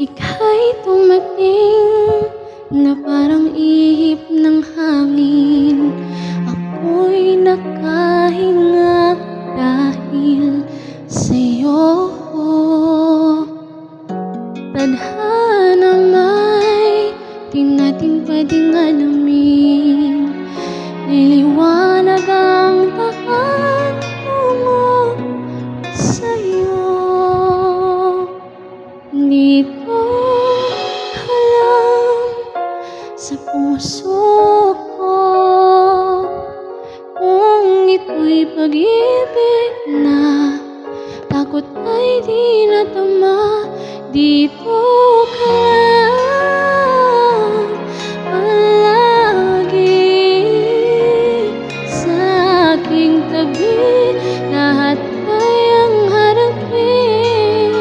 Ika'y tumating na parang ihip ng hangin. Ako'y nakahinga dahil sa'yo. Tadhana may di natin pwedeng alamin. Niliwanag ang daan tungo sa'yo. Dito ka lang sa puso ko, kung ito'y pag-ibig na takot ay di natama. Dito ka lang palagi sa aking tabi. Lahat kayang harapin,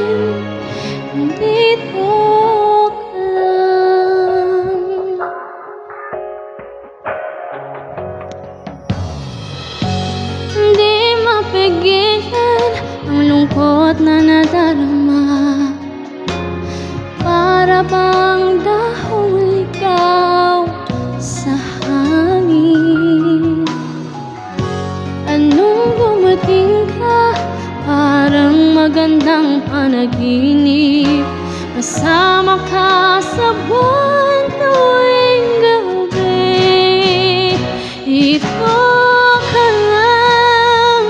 dito ka lang. Hindi mapigilan ang lungkot na nadarama. Para bang dahong ikaw sa hangin. Anong dumating ka, parang magandang panaginip. Kasama ka sa buwan tuwing gabi. Ito ka lang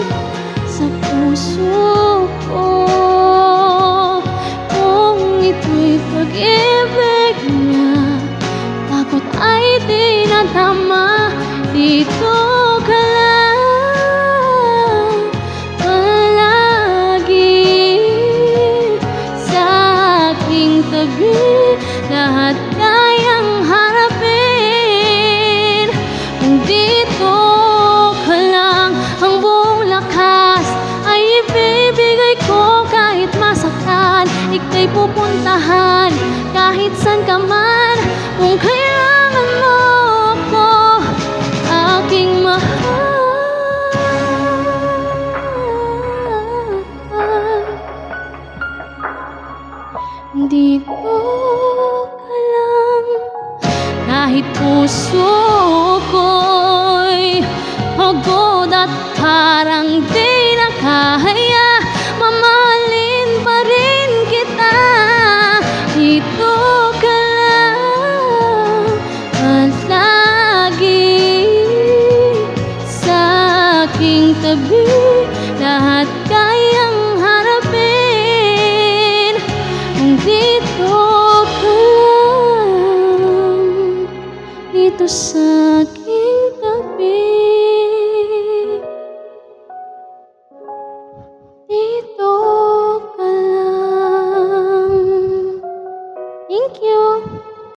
sa puso ko, kung ito'y pag-ibig na takot ay di natama. Dito ka lang palagi sa aking tabi. Lahat kayang harapin, dito ka lang. Ang buong lakas ay ibibigay ko kahit masaktan. Ika'y pupuntahan kahit san ka man. Kung kailangan mo ako, aking mahal, dito ka lang. Kahit puso ko'y pagod at parang di nakahaya, mamahalin pa rin kita. Dito ka lang palagi sa aking tabi. Lahat kayang harapin, dito ka lang, dito sa akin.